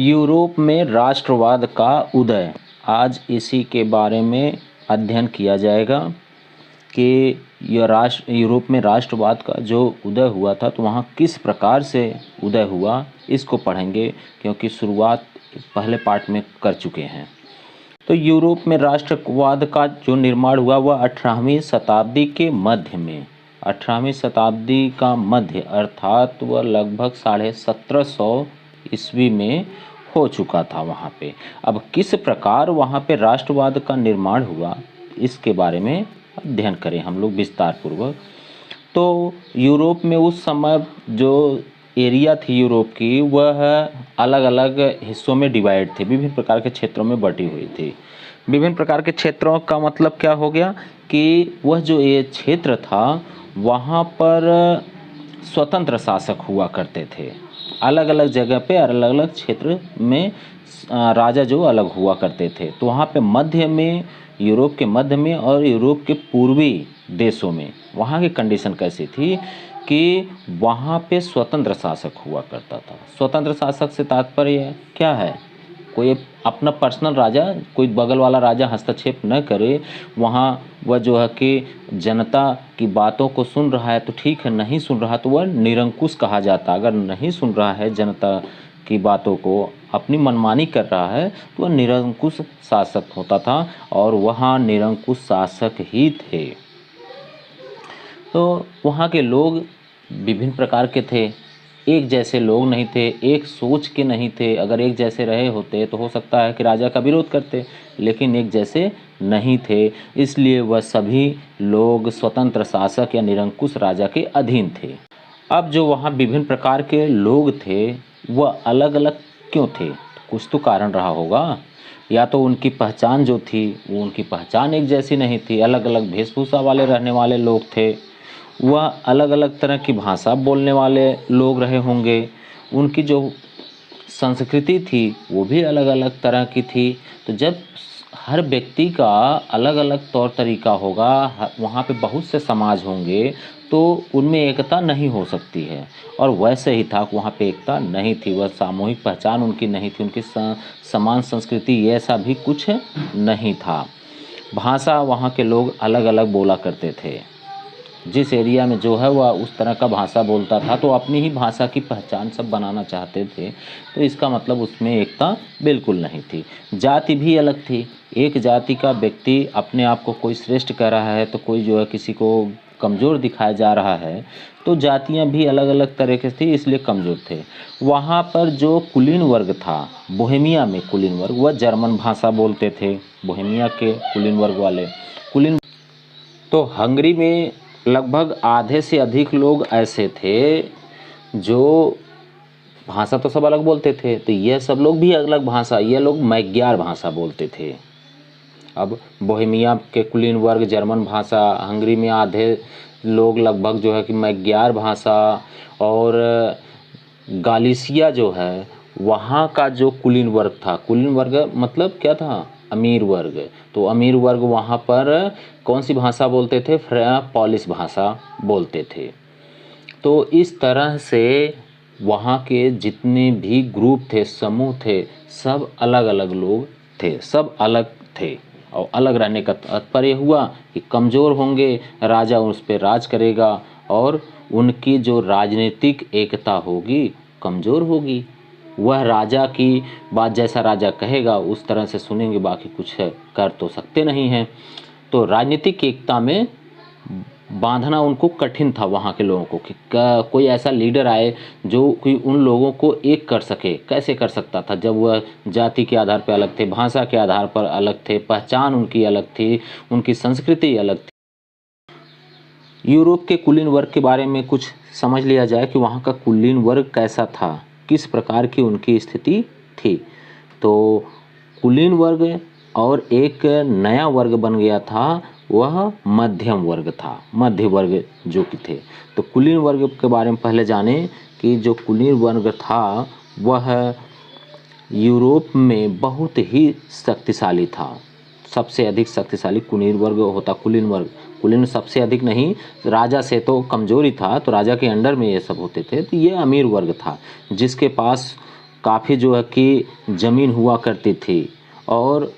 Europe में राष्ट्रवाद का उदय, आज इसी के बारे में अध्ययन किया जाएगा कि यूरोप में राष्ट्रवाद का जो उदय हुआ था तो वहाँ किस प्रकार से उदय हुआ, इसको पढ़ेंगे क्योंकि शुरुआत पहले पार्ट में कर चुके हैं। तो यूरोप में राष्ट्रवाद का जो निर्माण हुआ वह 18वीं शताब्दी के मध्य में, 18वीं शताब्दी का मध्य अर्थात वह लगभग 1750 ईस्वी में हो चुका था वहाँ पे। अब किस प्रकार वहाँ पे राष्ट्रवाद का निर्माण हुआ, इसके बारे में अध्ययन करें हम लोग विस्तार पूर्वक। तो यूरोप में उस समय जो एरिया थी यूरोप की, वह अलग अलग हिस्सों में डिवाइड थे, विभिन्न प्रकार के क्षेत्रों में बटी हुई थी। विभिन्न प्रकार के क्षेत्रों का मतलब क्या हो गया कि वह जो ये क्षेत्र था वहाँ पर स्वतंत्र शासक हुआ करते थे। अलग अलग जगह पे अलग अलग क्षेत्र में राजा जो अलग हुआ करते थे। तो वहाँ पे मध्य में, यूरोप के मध्य में और यूरोप के पूर्वी देशों में वहाँ की कंडीशन कैसी थी कि वहाँ पे स्वतंत्र शासक हुआ करता था। स्वतंत्र शासक से तात्पर्य क्या है, कोई अपना पर्सनल राजा, कोई बगल वाला राजा हस्तक्षेप न करे। वहाँ वह जो है कि जनता की बातों को सुन रहा है तो ठीक है, नहीं सुन रहा तो वह निरंकुश कहा जाता। अगर नहीं सुन रहा है जनता की बातों को, अपनी मनमानी कर रहा है तो वह निरंकुश शासक होता था और वहाँ निरंकुश शासक ही थे। तो वहाँ के लोग विभिन्न प्रकार के थे, एक जैसे लोग नहीं थे, एक सोच के नहीं थे। अगर एक जैसे रहे होते तो हो सकता है कि राजा का विरोध करते, लेकिन एक जैसे नहीं थे, इसलिए वह सभी लोग स्वतंत्र शासक या निरंकुश राजा के अधीन थे। अब जो वहाँ विभिन्न प्रकार के लोग थे वह अलग अलग क्यों थे, कुछ तो कारण रहा होगा। या तो उनकी पहचान जो थी वो उनकी पहचान एक जैसी नहीं थी, अलग अलग वेशभूषा वाले रहने वाले लोग थे। वह अलग अलग तरह की भाषा बोलने वाले लोग रहे होंगे। उनकी जो संस्कृति थी वो भी अलग अलग तरह की थी। तो जब हर व्यक्ति का अलग अलग तौर तरीका होगा, वहाँ पे बहुत से समाज होंगे तो उनमें एकता नहीं हो सकती है। और वैसे ही था, वहाँ पे एकता नहीं थी, वह सामूहिक पहचान उनकी नहीं थी, उनकी समान संस्कृति ऐसा भी कुछ नहीं था। भाषा वहाँ के लोग अलग अलग बोला करते थे। जिस एरिया में जो है वह उस तरह का भाषा बोलता था तो अपनी ही भाषा की पहचान सब बनाना चाहते थे। तो इसका मतलब उसमें एकता बिल्कुल नहीं थी। जाति भी अलग थी। एक जाति का व्यक्ति अपने आप को कोई श्रेष्ठ कह रहा है तो कोई जो है किसी को कमज़ोर दिखाया जा रहा है, तो जातियां भी अलग अलग तरह की थी, इसलिए कमज़ोर थे। वहाँ पर जो कुलीन वर्ग था, बोहेमिया में कुलीन वर्ग, वह जर्मन भाषा बोलते थे। बोहेमिया के कुलीन वर्ग वाले कुलीन। तो हंगरी में लगभग आधे से अधिक लोग ऐसे थे जो भाषा तो सब अलग बोलते थे, तो यह सब लोग भी अलग भाषा, ये लोग मैग्यार भाषा बोलते थे। अब बोहेमिया के कुलीन वर्ग जर्मन भाषा, हंगरी में आधे लोग लगभग जो है कि मैग्यार भाषा, और गालिसिया जो है वहाँ का जो कुलीन वर्ग था, कुलीन वर्ग मतलब क्या था, अमीर वर्ग। तो अमीर वर्ग वहाँ पर कौन सी भाषा बोलते थे, पॉलिश भाषा बोलते थे। तो इस तरह से वहाँ के जितने भी ग्रुप थे, समूह थे, सब अलग अलग लोग थे, सब अलग थे। और अलग रहने का तात्पर्य हुआ कि कमज़ोर होंगे, राजा उस पर राज करेगा और उनकी जो राजनीतिक एकता होगी कमज़ोर होगी। वह राजा की बात जैसा राजा कहेगा उस तरह से सुनेंगे, बाकी कुछ कर तो सकते नहीं हैं। तो राजनीतिक एकता में बांधना उनको कठिन था वहाँ के लोगों को कि कोई ऐसा लीडर आए जो कि उन लोगों को एक कर सके। कैसे कर सकता था जब वह जाति के आधार पर अलग थे, भाषा के आधार पर अलग थे, पहचान उनकी अलग थी, उनकी संस्कृति अलग थी। यूरोप के कुलीन वर्ग के बारे में कुछ समझ लिया जाए कि वहाँ का कुलीन वर्ग कैसा था, किस प्रकार की उनकी स्थिति थी। तो कुलीन वर्ग और एक नया वर्ग बन गया था, वह मध्यम वर्ग था, मध्य वर्ग जो कि थे। तो कुलीन वर्ग के बारे में पहले जाने कि जो कुलीन वर्ग था वह यूरोप में बहुत ही शक्तिशाली था। सबसे अधिक शक्तिशाली कुलीन वर्ग होता। कुलीन वर्ग, कुलीन सबसे अधिक नहीं, राजा से तो कमजोरी था, तो राजा के अंडर में ये सब होते थे। तो ये अमीर वर्ग था जिसके पास काफ़ी जो है कि ज़मीन हुआ करती थी और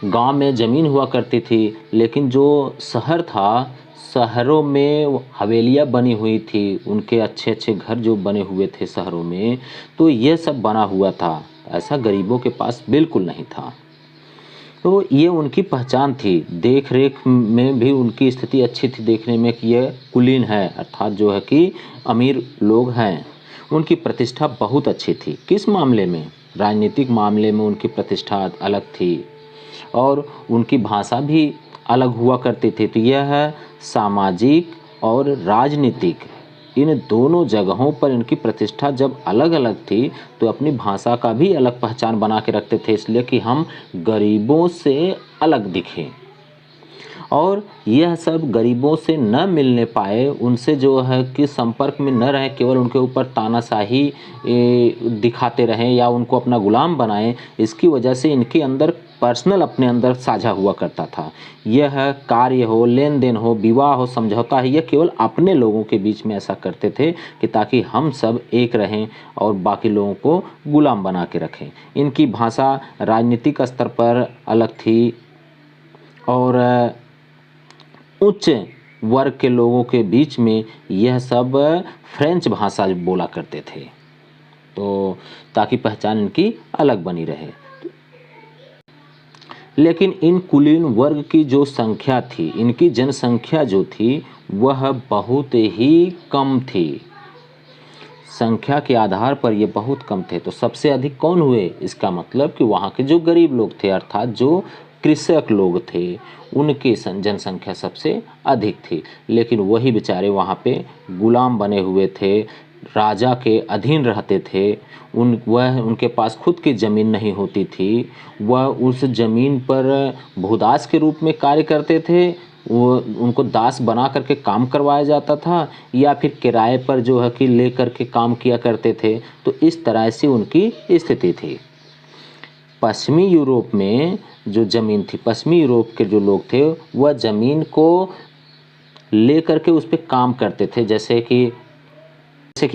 गांव में ज़मीन हुआ करती थी, लेकिन जो शहर था, शहरों में हवेलियाँ बनी हुई थी, उनके अच्छे अच्छे घर जो बने हुए थे शहरों में, तो ये सब बना हुआ था। ऐसा गरीबों के पास बिल्कुल नहीं था। तो ये उनकी पहचान थी, देख रेख में भी उनकी स्थिति अच्छी थी देखने में कि ये कुलीन है, अर्थात जो है कि अमीर लोग हैं। उनकी प्रतिष्ठा बहुत अच्छी थी। किस मामले में? राजनीतिक मामले में उनकी प्रतिष्ठा अलग थी और उनकी भाषा भी अलग हुआ करती थी। तो यह है सामाजिक और राजनीतिक, इन दोनों जगहों पर इनकी प्रतिष्ठा जब अलग अलग थी तो अपनी भाषा का भी अलग पहचान बना के रखते थे, इसलिए कि हम गरीबों से अलग दिखें। और यह सब गरीबों से न मिलने पाए, उनसे जो है कि संपर्क में न रहे, केवल उनके ऊपर तानाशाही दिखाते रहें या उनको अपना गुलाम बनाएं, इसकी वजह से इनके अंदर पर्सनल अपने अंदर साझा हुआ करता था। यह कार्य हो, लेन देन हो, विवाह हो, समझौता है, यह केवल अपने लोगों के बीच में ऐसा करते थे कि ताकि हम सब एक रहें और बाकी लोगों को गुलाम बना के रखें। इनकी भाषा राजनीतिक स्तर पर अलग थी और उच्च वर्ग के लोगों के बीच में यह सब फ्रेंच भाषा बोला करते थे, तो ताकि पहचान इनकी अलग बनी रहे। लेकिन इन कुलीन वर्ग की जो संख्या थी, इनकी जनसंख्या जो थी वह बहुत ही कम थी। संख्या के आधार पर ये बहुत कम थे। तो सबसे अधिक कौन हुए? इसका मतलब कि वहाँ के जो गरीब लोग थे, अर्थात जो कृषक लोग थे, उनकी जनसंख्या सबसे अधिक थी। लेकिन वही बेचारे वहाँ पे गुलाम बने हुए थे, राजा के अधीन रहते थे। उनके पास खुद की ज़मीन नहीं होती थी। वह उस ज़मीन पर भूदास के रूप में कार्य करते थे। वो उनको दास बना करके काम करवाया जाता था या फिर किराए पर जो है कि ले करके काम किया करते थे। तो इस तरह से उनकी स्थिति थी। पश्चिमी यूरोप में जो ज़मीन थी, पश्चिमी यूरोप के जो लोग थे वह ज़मीन को ले करके उस पर काम करते थे, जैसे कि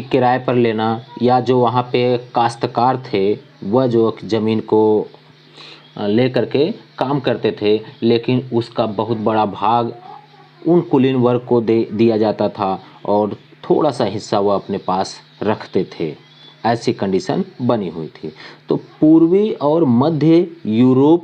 किराए पर लेना, या जो वहाँ पे काश्तकार थे वह जो ज़मीन को ले करके काम करते थे, लेकिन उसका बहुत बड़ा भाग उन कुलीन वर्ग को दे दिया जाता था और थोड़ा सा हिस्सा वह अपने पास रखते थे। ऐसी कंडीशन बनी हुई थी। तो पूर्वी और मध्य यूरोप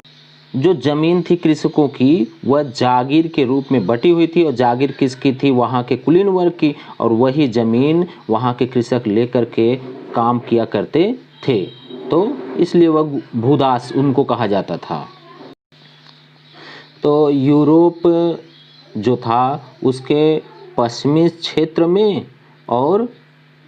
जो ज़मीन थी कृषकों की, वह जागीर के रूप में बटी हुई थी। और जागीर किसकी थी? वहाँ के कुलीन वर्ग की। और वही ज़मीन वहाँ के कृषक लेकर के काम किया करते थे, तो इसलिए वह भूदास उनको कहा जाता था। तो यूरोप जो था उसके पश्चिमी क्षेत्र में और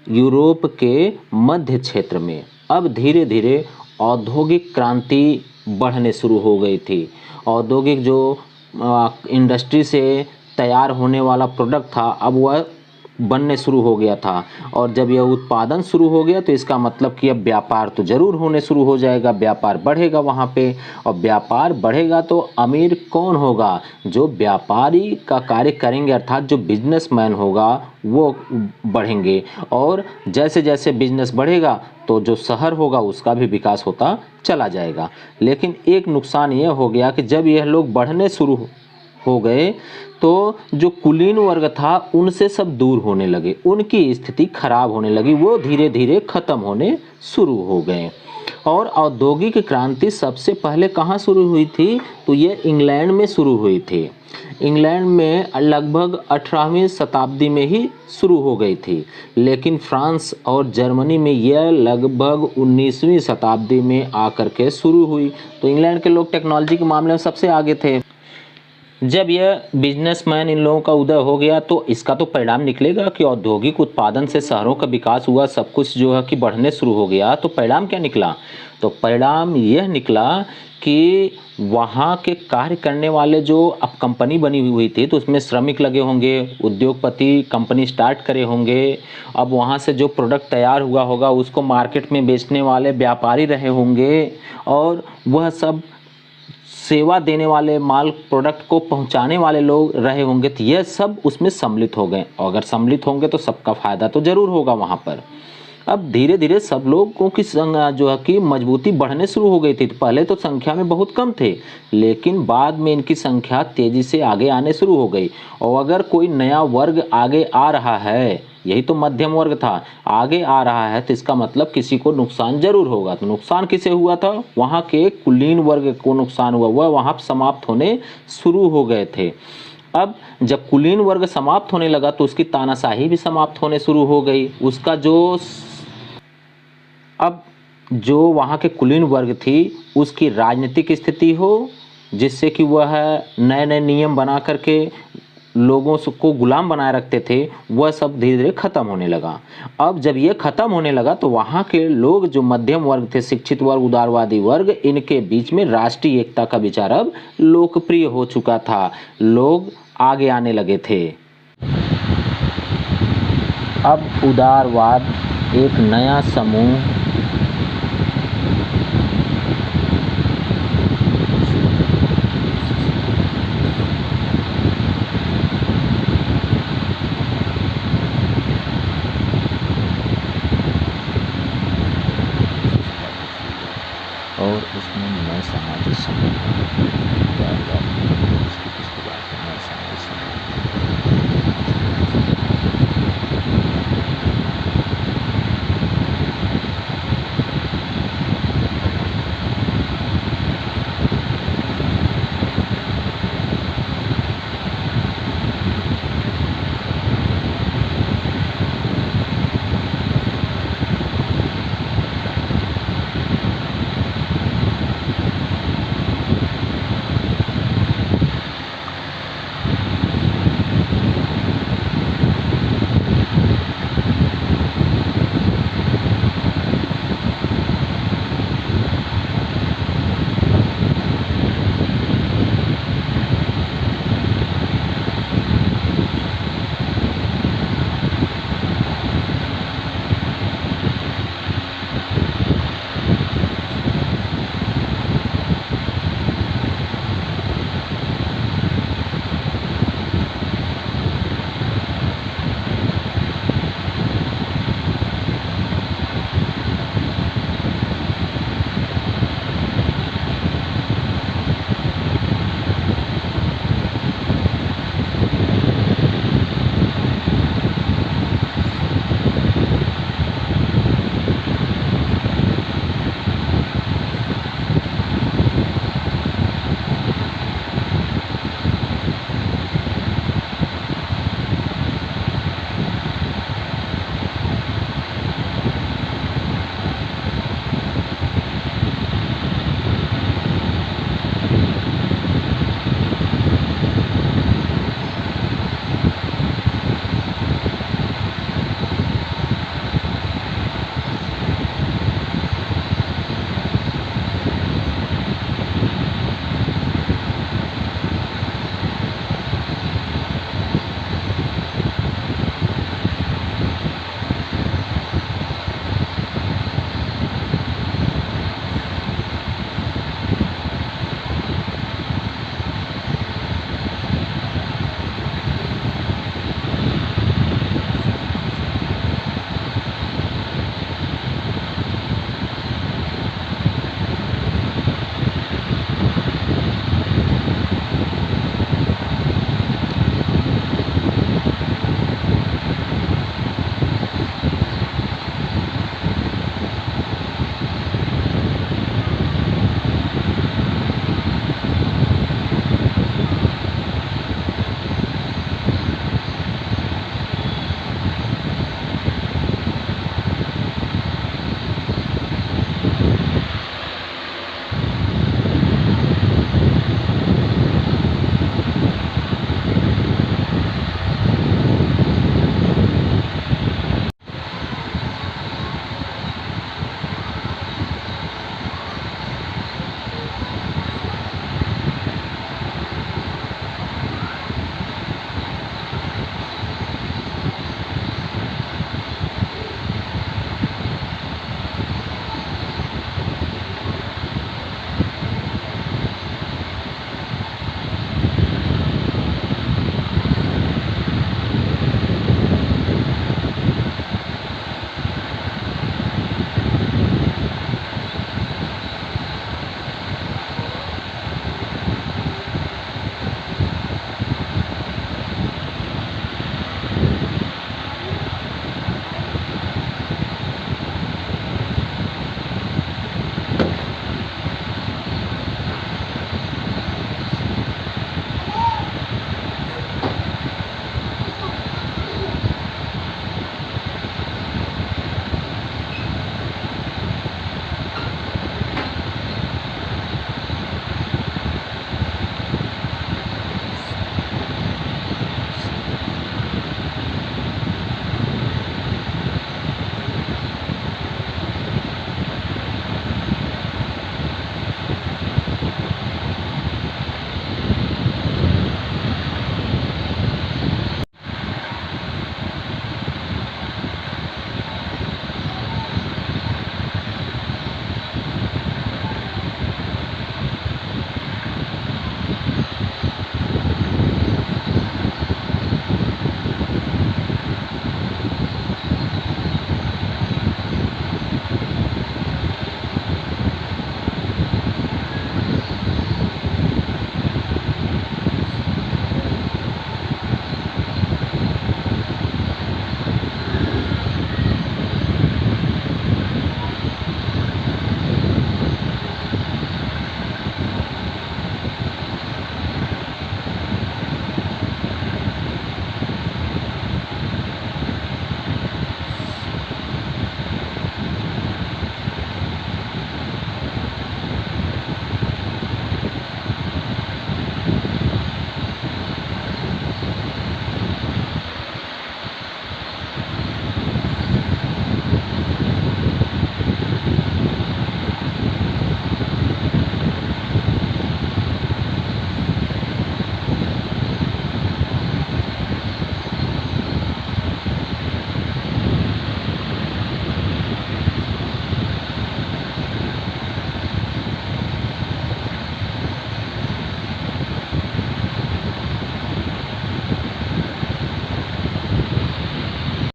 यूरोप के मध्य क्षेत्र में अब धीरे धीरे औद्योगिक क्रांति बढ़ने शुरू हो गई थी। औद्योगिक जो इंडस्ट्री से तैयार होने वाला प्रोडक्ट था, अब वह बनने शुरू हो गया था। और जब यह उत्पादन शुरू हो गया तो इसका मतलब कि अब व्यापार तो ज़रूर होने शुरू हो जाएगा, व्यापार बढ़ेगा वहाँ पे। और व्यापार बढ़ेगा तो अमीर कौन होगा? जो व्यापारी का कार्य करेंगे, अर्थात जो बिजनेसमैन होगा वो बढ़ेंगे। और जैसे जैसे बिजनेस बढ़ेगा तो जो शहर होगा उसका भी विकास होता चला जाएगा। लेकिन एक नुकसान यह हो गया कि जब यह लोग बढ़ने शुरू हो गए तो जो कुलीन वर्ग था उनसे सब दूर होने लगे, उनकी स्थिति खराब होने लगी, वो धीरे धीरे खत्म होने शुरू हो गए। और औद्योगिक क्रांति सबसे पहले कहाँ शुरू हुई थी? तो ये इंग्लैंड में शुरू हुई थी। इंग्लैंड में लगभग 18वीं शताब्दी में ही शुरू हो गई थी, लेकिन फ्रांस और जर्मनी में यह लगभग 19वीं शताब्दी में आकर के शुरू हुई। तो इंग्लैंड के लोग टेक्नोलॉजी के मामले में सबसे आगे थे। जब यह बिजनेसमैन इन लोगों का उदय हो गया तो इसका तो परिणाम निकलेगा कि औद्योगिक उत्पादन से शहरों का विकास हुआ, सब कुछ जो है कि बढ़ने शुरू हो गया। तो परिणाम क्या निकला? तो परिणाम यह निकला कि वहाँ के कार्य करने वाले जो अब कंपनी बनी हुई थी तो उसमें श्रमिक लगे होंगे, उद्योगपति कंपनी स्टार्ट करे होंगे। अब वहाँ से जो प्रोडक्ट तैयार हुआ होगा उसको मार्केट में बेचने वाले व्यापारी रहे होंगे, और वह सब सेवा देने वाले, माल प्रोडक्ट को पहुंचाने वाले लोग रहे होंगे। तो यह सब उसमें सम्मिलित हो गए, और अगर सम्मिलित होंगे तो सबका फायदा तो जरूर होगा वहाँ पर। अब धीरे धीरे सब लोगों की जो है कि मजबूती बढ़ने शुरू हो गई थी। तो पहले तो संख्या में बहुत कम थे, लेकिन बाद में इनकी संख्या तेजी से आगे आने शुरू हो गई। और अगर कोई नया वर्ग आगे आ रहा है, यही तो मध्यम वर्ग था, आगे आ रहा है, तो इसका मतलब किसी को नुकसान जरूर होगा। तो नुकसान किसे हुआ था? वहाँ के कुलीन वर्ग को नुकसान हुआ, वह वहाँ समाप्त होने शुरू हो गए थे। अब जब कुलीन वर्ग समाप्त होने लगा तो उसकी तानाशाही भी समाप्त होने शुरू हो गई। उसका अब जो वहाँ के कुलीन वर्ग थी उसकी राजनीतिक स्थिति हो, जिससे कि वह नए नए नियम बना करके लोगों को गुलाम बनाए रखते थे, वह सब धीरे धीरे खत्म होने लगा। अब जब ये खत्म होने लगा तो वहाँ के लोग जो मध्यम वर्ग थे, शिक्षित वर्ग, उदारवादी वर्ग, इनके बीच में राष्ट्रीय एकता का विचार अब लोकप्रिय हो चुका था। लोग आगे आने लगे थे। अब उदारवाद एक नया समूह